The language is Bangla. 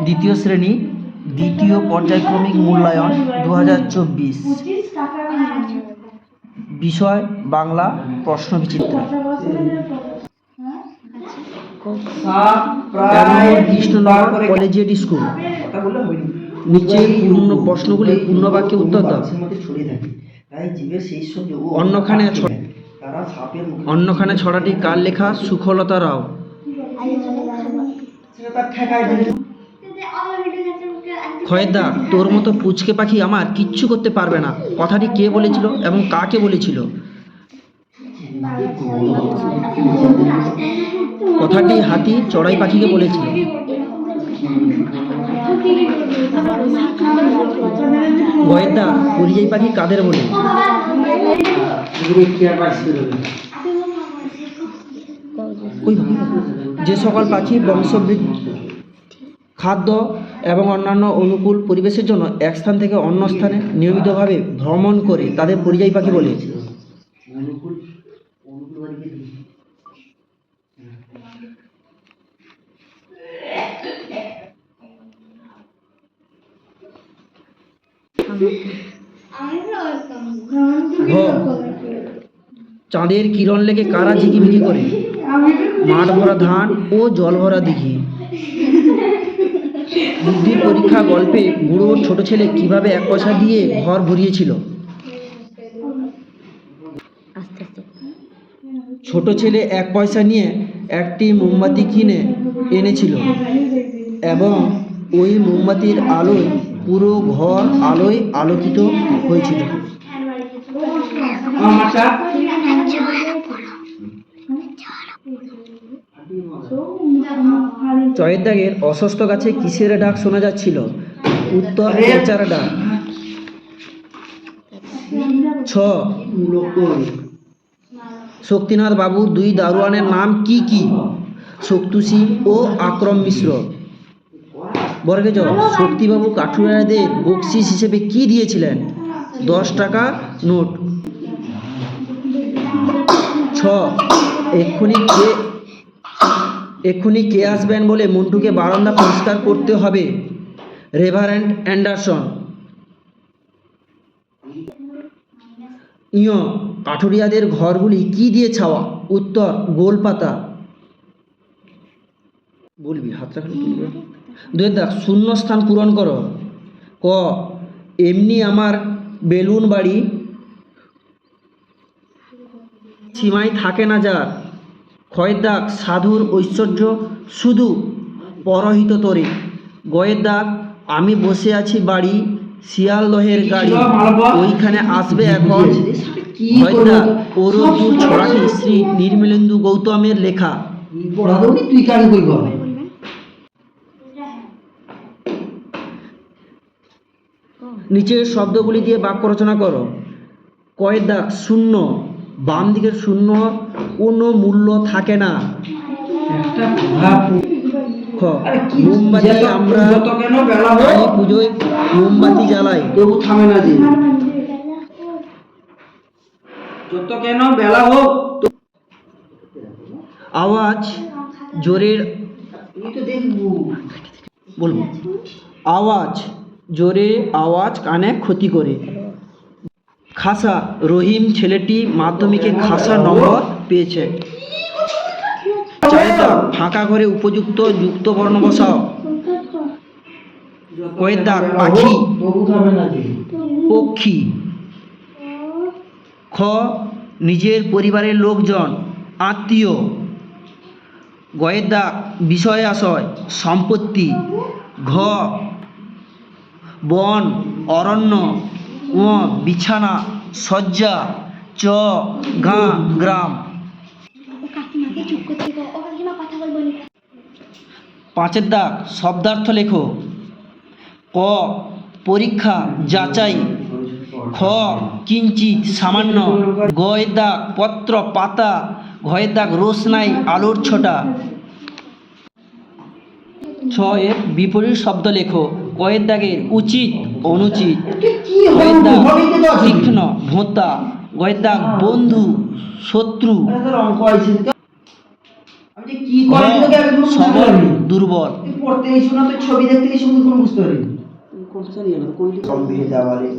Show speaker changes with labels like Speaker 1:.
Speaker 1: দ্বিতীয় শ্রেণী দ্বিতীয় পর্যায়ক্রমিক মূল্যায়ন ২০২৪। বিষয় বাংলা প্রশ্নবিচিত্র। ১১ Krishnanagar collegiate school. নিচে পূর্ণ প্রশ্নগুলি পূর্ণ বাক্যে উত্তর দাও। অন্যখানে ছড়াটি কার লেখা? সুখলতা রাও। খয়েদা, তোর মতো পুচকে পাখি আমার কিচ্ছু করতে পারবে না, কথাটি কে বলেছিল এবং কাকে বলেছিল? কথাটি হাতি চড়াই পাখিকে বলেছিল। গয়েদা, পরিযায়ী পাখি কাদের বলে? যে সকল পাখি বংশবৃদ্ধি, খাদ্য এবং অন্যান্য অনুকূল পরিবেশের জন্য এক স্থান থেকে অন্য স্থানে নিয়মিতভাবে ভ্রমণ করে তাদের পরিযায়ী পাখি বলে। চাঁদের কিরণ লেগে কারা ঝিকিমিকি করে? মাঠ ভরা ধান ও জল ভরা দিঘি। বুদ্ধির পরীক্ষা গল্পে বুড়ো ছোট ছেলে কিভাবে ১ পয়সা দিয়ে ঘর ভরিয়েছিল? ছোট ছেলে ১ পয়সা নিয়ে একটি মোমবাতি কিনে এনেছিল এবং ওই মোমবাতির আলোয় পুরো ঘর আলোয় আলোকিত হয়েছিল। চয়ের দাগের অস্বস্ত গাছে কিসের ডাক শোনা যাচ্ছিল? উত্তর, পেঁচার ডাক। ৬, শক্তিনাথ বাবুর ২ দারোয়ানের নাম কি কি? শক্তু সিং ও আকরম মিশ্র। বর্গে জ, শক্তিবাবু কাঠুরিয়াদের বকশিস হিসেবে কি দিয়েছিলেন? ১০ টাকা নোট। ৬, এক্ষুনি কে আসবেন বলে মন্টুকে বারান্দা পরিষ্কার করতে হবে? Reverend Anderson. ইয়, কাঠুরিয়াদের ঘরগুলি কি দিয়ে ছাওয়া? উত্তর, গোলপাতা। বলবি হাতটা খালি তুলবে। ২ দাগ, শূন্য স্থান পূরণ করো। ক, এমনি আমার বেলুন বাড়ি সীমায় থাকে না যার। ক্ষয়ের দাগ, সাধুর ঐশ্বর্য শুধু পরহিত তরে। গয়ের দাগ, আমি বসে আছি বাড়ি শিয়ালদহের গাড়ি ওইখানে আসবে এখন। ক্ষয়ের দাগ, ওরদুর ছড়াটি শ্রী নির্মলেন্দু গৌতমের লেখা। নিচের শব্দগুলি দিয়ে বাক্য রচনা করো। কয়ের দাগ, শূন্য, বাম দিকের শূন্য কোনো মূল্য থাকে না। খ, মোমবাতি, আমরা কালী পুজোয় মোমবাতি জ্বালাই, তবু থামে না যে, যত কেন বেলা হোক। আওয়াজ জোরের, বলবো আওয়াজ জোরে আওয়াজ কানে ক্ষতি করে। খাসা, রহিম ছেলেটি মাধ্যমিকে খাসা নম্বর পেয়েছে। ফাঁকা ঘরে উপযুক্ত যুক্ত বর্ণ বসাও। কয়ের দাগ, পাখি, পক্ষী। খ, নিজের পরিবারের লোকজন, আত্মীয়। গয়ের দাগ, বিষয় আশয়, সম্পত্তি। ঘ, বন, অরণ্য। ও, বিছানা, শয্যা। চ, গাঁ, গ্রাম। ৫ দাগ, শব্দার্থ লেখো। ক, পরীক্ষা, যাচাই। খ, কিঞ্চিৎ, সামান্য। গয়ের দাগ, পত্র, পাতা। ঘয়ের দাগ, রোশনাই, আলোর ছোটা। ছ এর বিপরীত শব্দ লেখো। কয়ের দাগের উচিত, অনুচিত। কয়ের দাগ, তীক্ষ্ণ, ভোঁতা। গয়ের দাগ, বন্ধু, শত্রু।
Speaker 2: আমি যে কি করার তোকে আমি কোনো বুঝতে
Speaker 1: সবল
Speaker 2: পারিনি।
Speaker 1: দুর্বল
Speaker 2: তুই পড়তে এসো না, তুই ছবি দেখতে এসো, কোনো বুঝতে পারিনি।
Speaker 1: কোনটা জানি না কইলি
Speaker 2: কম ভেজা বলে